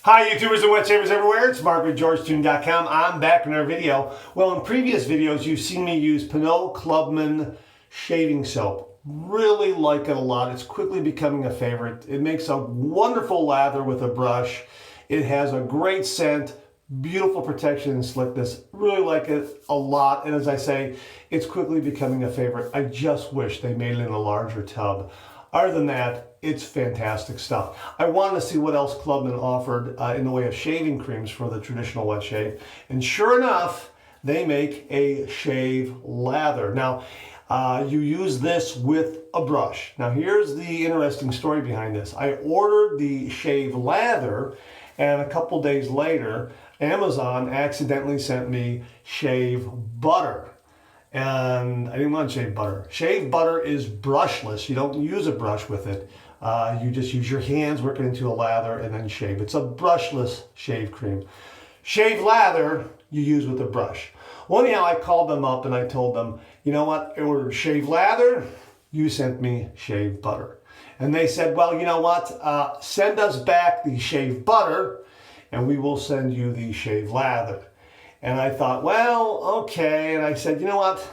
Hi YouTubers and wet shavers everywhere, it's Mark with GeorgeTune.com. I'm back in our video. Well, in previous videos you've seen me use Clubman shaving soap. Really like it a lot. It's quickly becoming a favorite. It makes a wonderful lather with a brush. It has a great scent, beautiful protection and slickness. Really like it a lot, and as I say, it's quickly becoming a favorite. I just wish they made it in a larger tub. Other than that, it's fantastic stuff. I wanted to see what else Clubman offered in the way of shaving creams for the traditional wet shave. And sure enough, they make a shave lather. Now, you use this with a brush. Now, here's the interesting story behind this. I ordered the shave lather, and a couple days later, Amazon accidentally sent me shave butter. And I didn't want shave butter. Shave butter is brushless. You don't use a brush with it. You just use your hands, work it into a lather, and then shave. It's a brushless shave cream. Shave lather, you use with a brush. Well, anyhow, I called them up and I told them, you know what, I ordered shave lather, you sent me shave butter. And they said, well, you know what, send us back the shave butter and we will send you the shave lather. And I thought, well, okay. And I said, you know what?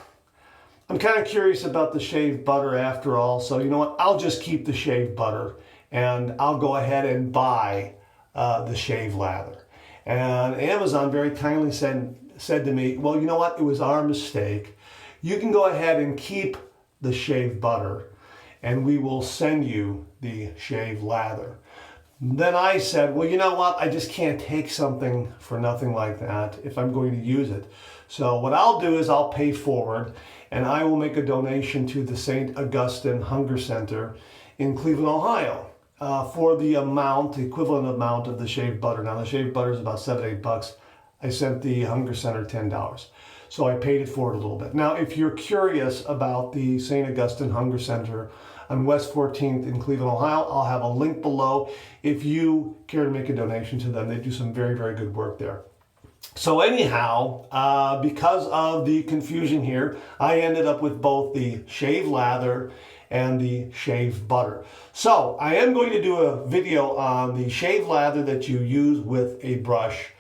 I'm kind of curious about the shave butter after all. So you know what? I'll just keep the shave butter and I'll go ahead and buy the shave lather. And Amazon very kindly said to me, well, you know what? It was our mistake. You can go ahead and keep the shave butter and we will send you the shave lather. Then I said, well, you know what? I just can't take something for nothing like that if I'm going to use it. So what I'll do is I'll pay forward and I will make a donation to the St. Augustine Hunger Center in Cleveland, Ohio for the equivalent amount of the shave butter. Now the shave butter is about $7 to $8. I sent the Hunger Center $10. So I paid it forward a little bit. Now, if you're curious about the St. Augustine Hunger Center on West 14th in Cleveland, Ohio, I'll have a link below if you care to make a donation to them. They do some very, very good work there. So anyhow, because of the confusion here, I ended up with both the shave lather and the shave butter. So I am going to do a video on the shave lather that you use with a brush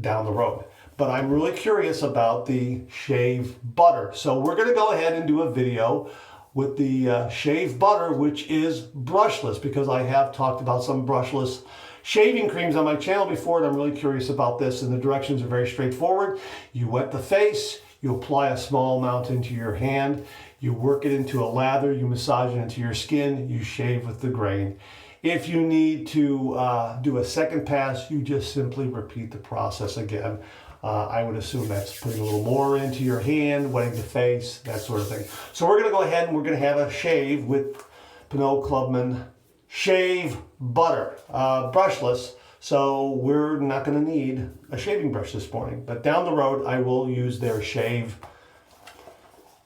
down the road. But I'm really curious about the shave butter. So we're going to go ahead and do a video with the shave butter, which is brushless, because I have talked about some brushless shaving creams on my channel before, and I'm really curious about this, and the directions are very straightforward. You wet the face, you apply a small amount into your hand, you work it into a lather, you massage it into your skin, you shave with the grain. If you need to do a second pass, you just simply repeat the process again. I would assume that's putting a little more into your hand, wetting the face, that sort of thing. So we're going to go ahead and we're going to have a shave with Clubman shave butter, brushless. So we're not going to need a shaving brush this morning. But down the road, I will use their shave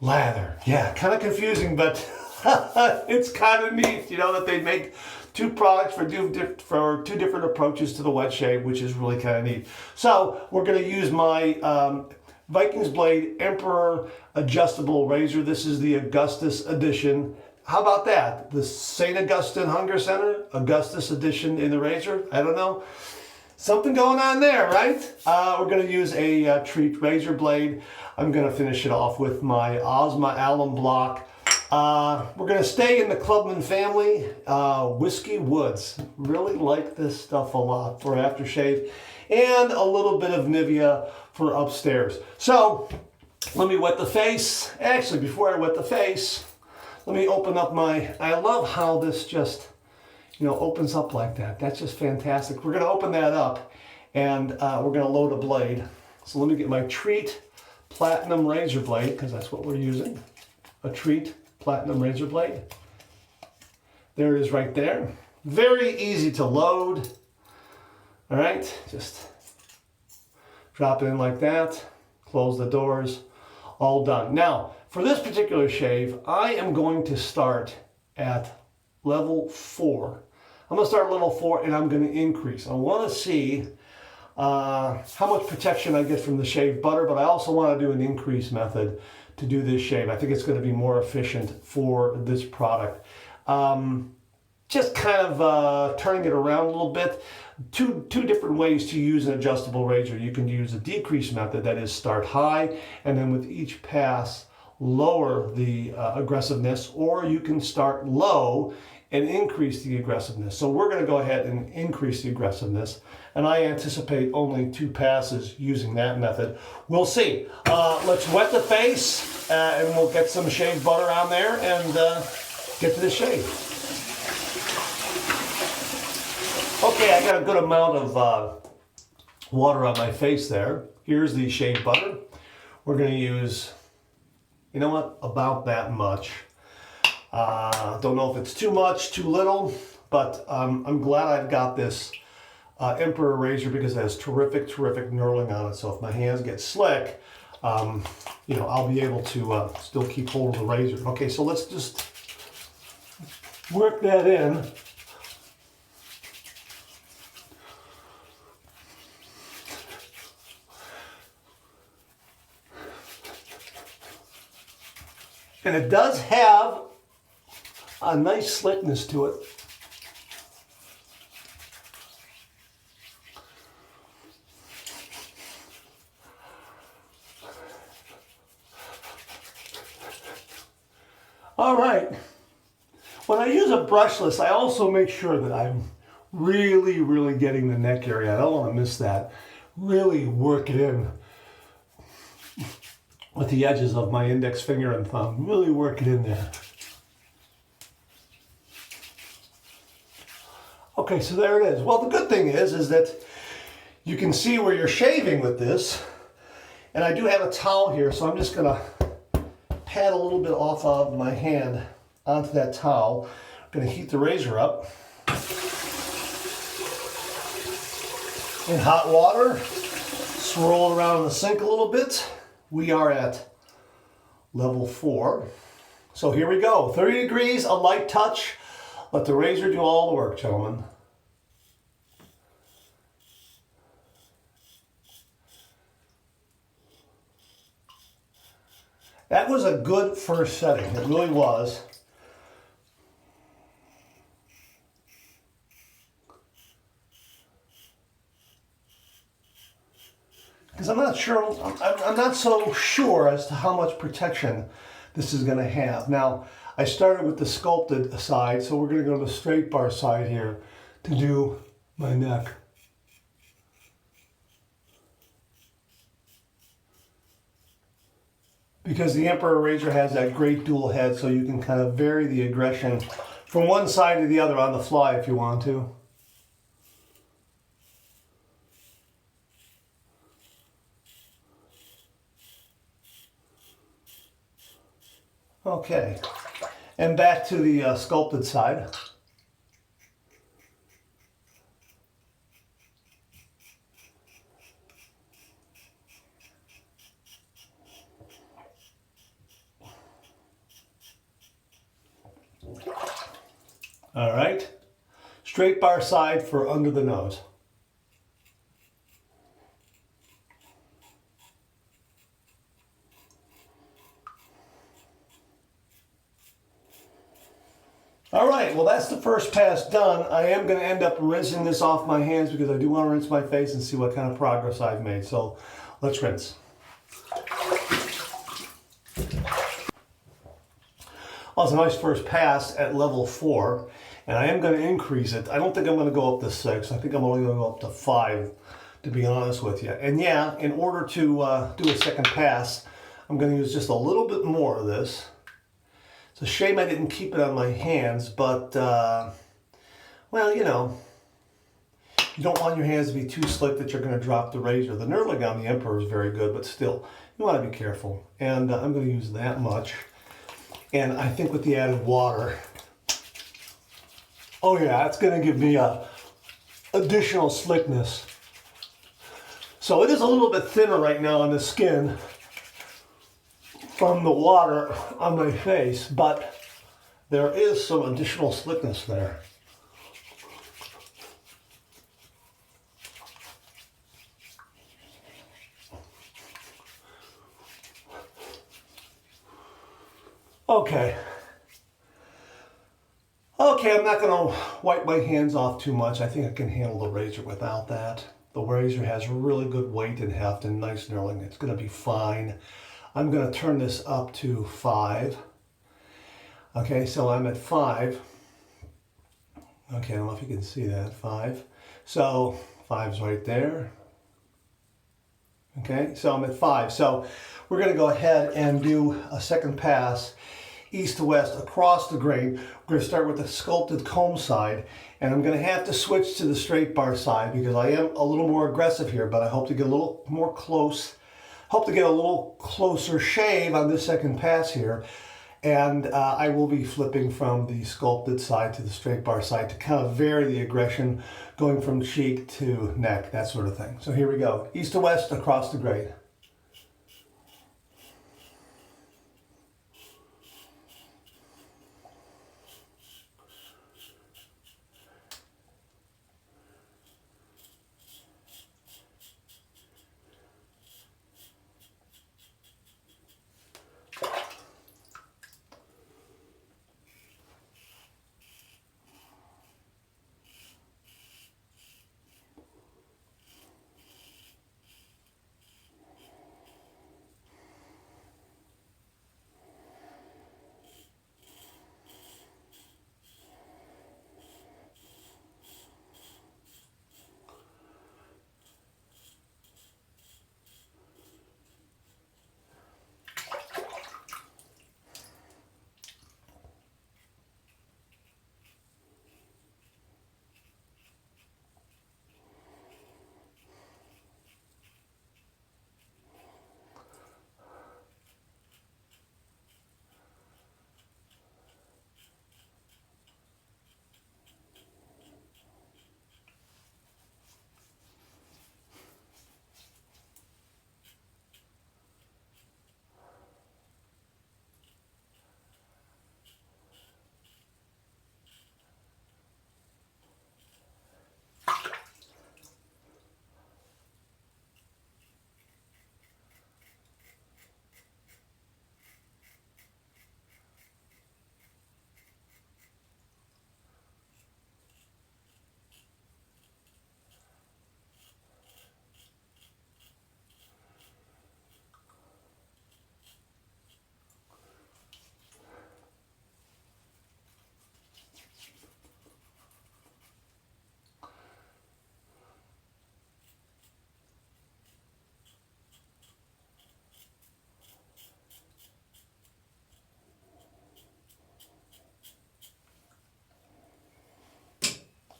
lather. Yeah, kind of confusing, but it's kind of neat, you know, that they make two products for two different approaches to the wet shave, which is really kind of neat. So we're going to use my Vikings Blade Emperor adjustable razor. This is the Augustus edition. How about that? The St. Augustine Hunger Center, Augustus edition in the razor. I don't know. Something going on there, right? We're going to use a treat razor blade. I'm going to finish it off with my Alum block. We're going to stay in the Clubman family. Whiskey Woods. Really like this stuff a lot for aftershave. And a little bit of Nivea for upstairs. So, let me wet the face. Actually, before I wet the face, let me open up I love how this just, you know, opens up like that. That's just fantastic. We're going to open that up and we're going to load a blade. So let me get my Treat Platinum razor blade, because that's what we're using. A Treat Platinum razor blade. There it is right there. Very easy to load. All right, just drop it in like that. Close the doors. All done. Now, for this particular shave, I am going to start at level 4. I'm going to start at level 4 and I'm going to increase. I want to see how much protection I get from the shave butter, but I also want to do an increase method to do this shave. I think it's going to be more efficient for this product. just kind of turning it around a little bit. Two different ways to use an adjustable razor. You can use a decrease method, that is start high, and then with each pass lower the aggressiveness, or you can start low and increase the aggressiveness. So we're going to go ahead and increase the aggressiveness, and I anticipate only 2 passes using that method. We'll see. Let's wet the face, and we'll get some shaved butter on there and get to the shave. Okay, I got a good amount of water on my face there. Here's the shaved butter. We're going to use, you know what, about that much. Don't know if it's too much, too little, but I'm glad I've got this Emperor razor because it has terrific knurling on it. So if my hands get slick, you know, I'll be able to still keep hold of the razor. Okay, so let's just work that in. And it does have a nice slickness to it. All right. When I use a brushless, I also make sure that I'm really getting the neck area. I don't want to miss that. Really work it in with the edges of my index finger and thumb. Really work it in there. Okay, so there it is. Well, the good thing is that you can see where you're shaving with this. And I do have a towel here, so I'm just gonna pat a little bit off of my hand onto that towel. I'm gonna heat the razor up in hot water, swirl it around in the sink a little bit. We are at level 4. So here we go, 30 degrees, a light touch. Let the razor do all the work, gentlemen. That was a good first setting, it really was. Because I'm not sure, I'm not so sure as to how much protection this is going to have. Now, I started with the sculpted side, so we're going to go to the straight bar side here to do my neck. Because the Emperor razor has that great dual head, so you can kind of vary the aggression from one side to the other on the fly if you want to. Okay, and back to the sculpted side. All right, straight bar side for under the nose. All right, well that's the first pass done. I am going to end up rinsing this off my hands because I do want to rinse my face and see what kind of progress I've made. So let's rinse. Well, it's a nice first pass at level 4, and I am going to increase it. I don't think I'm going to go up to 6. I think I'm only going to go up to 5, to be honest with you. And yeah, in order to do a second pass, I'm going to use just a little bit more of this. It's a shame I didn't keep it on my hands, but, well, you know, you don't want your hands to be too slick that you're going to drop the razor. The knurling on the Emperor is very good, but still, you want to be careful. And I'm going to use that much. And I think with the added water, oh yeah, it's going to give me a additional slickness. So it is a little bit thinner right now on the skin from the water on my face, but there is some additional slickness there. Okay. Okay, I'm not going to wipe my hands off too much. I think I can handle the razor without that. The razor has really good weight and heft and nice knurling. It's going to be fine. I'm going to turn this up to 5. Okay, so I'm at 5. Okay, I don't know if you can see that, 5. So 5's right there. Okay, so I'm at 5. So we're going to go ahead and do a second pass east to west across the grain. We're going to start with the sculpted comb side, and I'm going to have to switch to the straight bar side because I am a little more aggressive here, but I hope to get a little more close, hope to get a little closer shave on this second pass here. And I will be flipping from the sculpted side to the straight bar side to kind of vary the aggression, going from cheek to neck, that sort of thing. So here we go, east to west across the grain.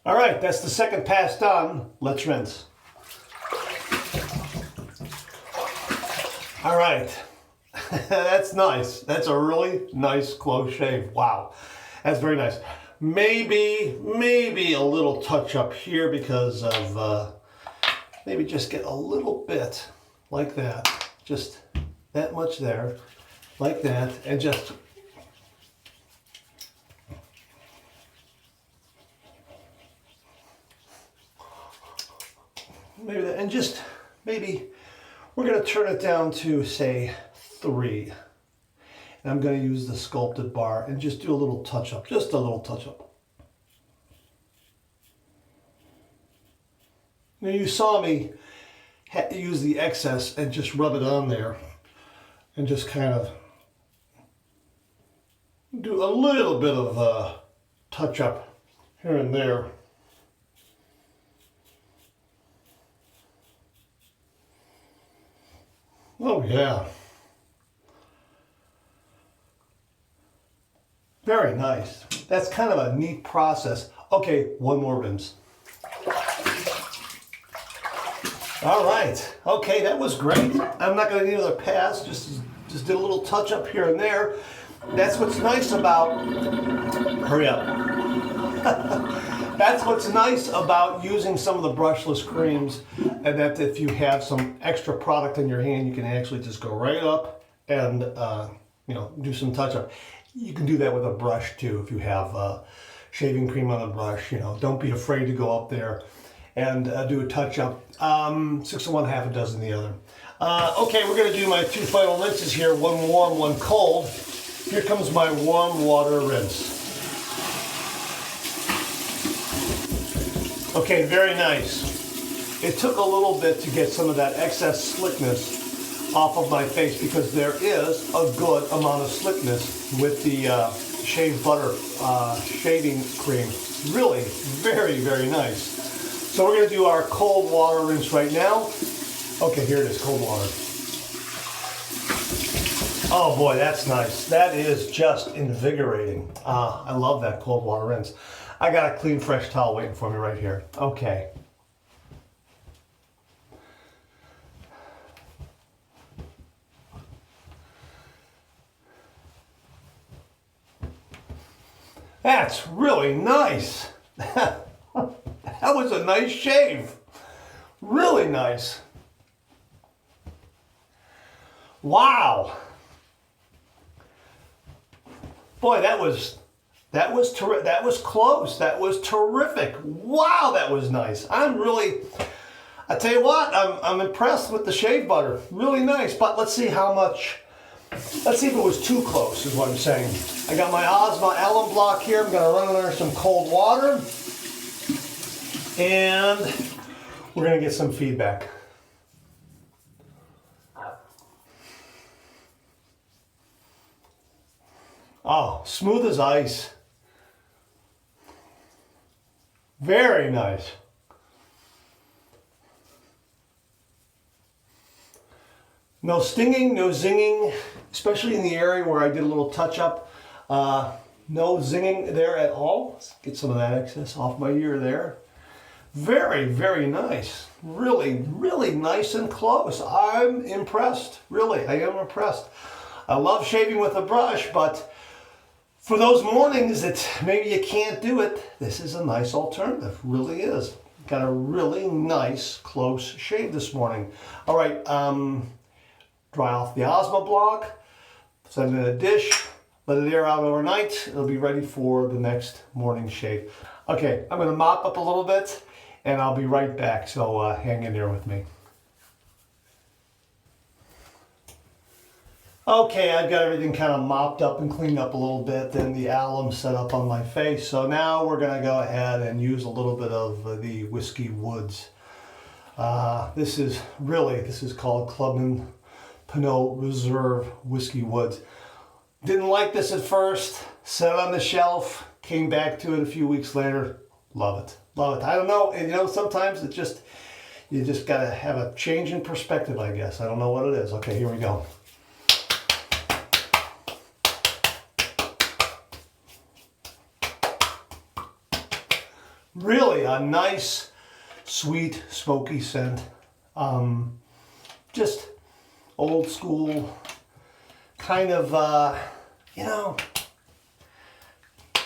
All right, that's the second pass done. Let's rinse. All right, that's nice. That's a really nice close shave. Wow, that's very nice. Maybe a little touch up here because of, maybe just get a little bit like that. Just that much there, like that, and just maybe that, and just maybe we're going to turn it down to say 3. And I'm going to use the sculpted bar and just do a little touch up, just a little touch up. Now you saw me use the excess and just rub it on there and just kind of do a little bit of touch up here and there. Oh yeah. Very nice. That's kind of a neat process. Okay, one more rinse. All right. Okay, that was great. I'm not going to need another pass. Just did a little touch up here and there. That's what's nice about... Hurry up. That's what's nice about using some of the brushless creams, and that if you have some extra product in your hand, you can actually just go right up and do some touch up. You can do that with a brush too if you have shaving cream on the brush. Don't be afraid to go up there and do a touch up. 6 of one, half a dozen the other. Okay, we're going to do my 2 final rinses here. One warm, one cold. Here comes my warm water rinse. Okay, very nice. It took a little bit to get some of that excess slickness off of my face because there is a good amount of slickness with the shave butter shaving cream. Really very, very nice. So we're going to do our cold water rinse right now. Okay, here it is, cold water. Oh boy, that's nice. That is just invigorating. I love that cold water rinse. I got a clean, fresh towel waiting for me right here. Okay. That's really nice. That was a nice shave. Really nice. Wow. Boy, that was close. That was terrific. Wow, that was nice. I tell you what, I'm impressed with the shave butter. Really nice. But let's see how much. Let's see if it was too close, is what I'm saying. I got my Alum block here. I'm going to run it under some cold water. And we're going to get some feedback. Oh, smooth as ice. Very nice. No stinging, no zinging, especially in the area where I did a little touch-up. No zinging there at all. Let's get some of that excess off my ear there. Very, very nice. Really, really nice and close. I'm impressed. Really, I am impressed. I love shaving with a brush, but for those mornings that maybe you can't do it, this is a nice alternative. Really is. Got a really nice, close shave this morning. All right, dry off the Osmo block, set it in a dish, let it air out overnight. It'll be ready for the next morning shave. Okay, I'm going to mop up a little bit, and I'll be right back, so hang in there with me. Okay, I've got everything kind of mopped up and cleaned up a little bit, and the alum set up on my face. So now we're going to go ahead and use a little bit of the Whiskey Woods. This is called Clubman Pinot Reserve Whiskey Woods. Didn't like this at first, set it on the shelf, came back to it a few weeks later. Love it, love it. I don't know, and you know, sometimes you just gotta have a change in perspective, I guess. I don't know what it is. Okay, here we go. Really a nice, sweet, smoky scent. Just old school, kind of, you know,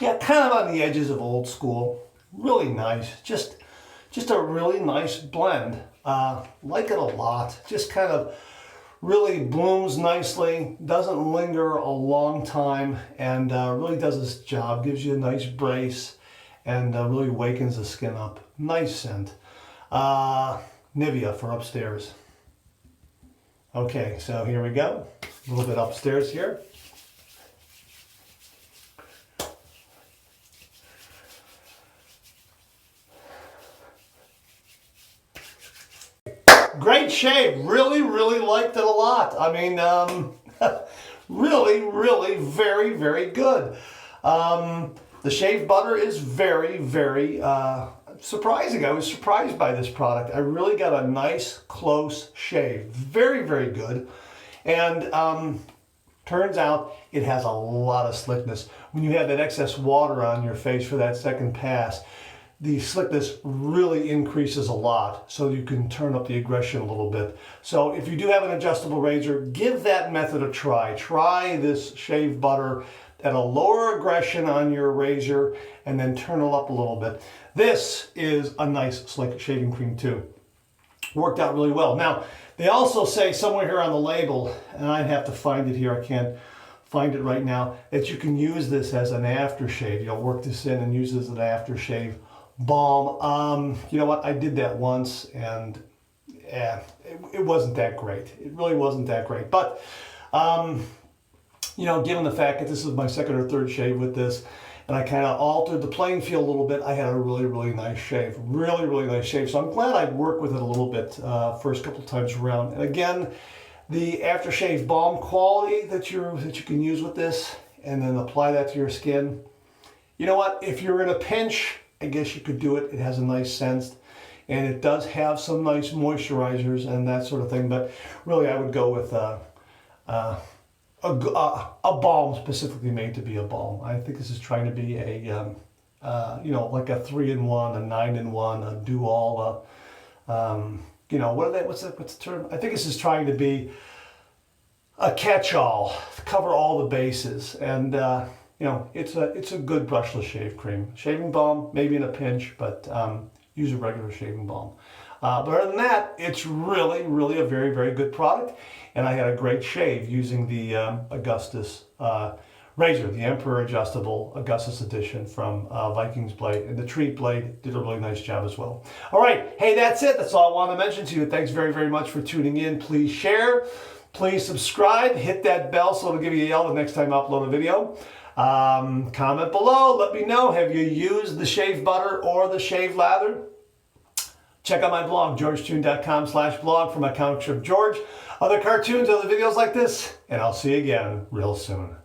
yeah, kind of on the edges of old school. Really nice. Just a really nice blend. Like it a lot. Just kind of really blooms nicely, doesn't linger a long time, and really does its job. Gives you a nice brace and really wakens the skin up. Nice scent. Nivea for upstairs. Okay, so here we go. A little bit upstairs here. Great shave. Really, really liked it a lot. I mean, really, really very, very good. The shave butter is very, very surprising. I was surprised by this product. I really got a nice, close shave. Very, very good. And turns out it has a lot of slickness. When you have that excess water on your face for that second pass, the slickness really increases a lot, so you can turn up the aggression a little bit. So if you do have an adjustable razor, give that method a try. Try this shave butter at a lower aggression on your razor and then turn it up a little bit. This is a nice slick shaving cream too. Worked out really well. Now, they also say somewhere here on the label, and I'd have to find it here, I can't find it right now, that you can use this as an aftershave. You'll work this in and use this as an aftershave balm. You know what, I did that once, and yeah, it wasn't that great. It really wasn't that great. But, you know, given the fact that this is my second or third shave with this, and I kind of altered the playing field a little bit, I had a really, really nice shave. Really, really nice shave. So I'm glad I worked with it a little bit first couple times around. And again, the aftershave balm quality that you can use with this, and then apply that to your skin. You know what? If you're in a pinch, I guess you could do it. It has a nice scent, and it does have some nice moisturizers and that sort of thing. But really, I would go with a balm specifically made to be a balm. I think this is trying to be a you know, like a 3-in-1, a 9-in-1, a do-all. You know, what's the term? I think this is trying to be a catch-all, cover all the bases, and you know, it's a good brushless shave cream. Shaving balm, maybe in a pinch, but use a regular shaving balm. But other than that, it's really, really a very, very good product, and I had a great shave using the Augustus razor, the Emperor Adjustable Augustus Edition from Vikings Blade, and the Treat Blade did a really nice job as well. All right, hey, that's it. That's all I want to mention to you. Thanks very, very much for tuning in. Please share, please subscribe, hit that bell so it'll give you a yell the next time I upload a video. Comment below, let me know, have you used the shave butter or the shave lather? Check out my blog, georgetoon.com/blog, for my comic strip George, other cartoons, other videos like this, and I'll see you again real soon.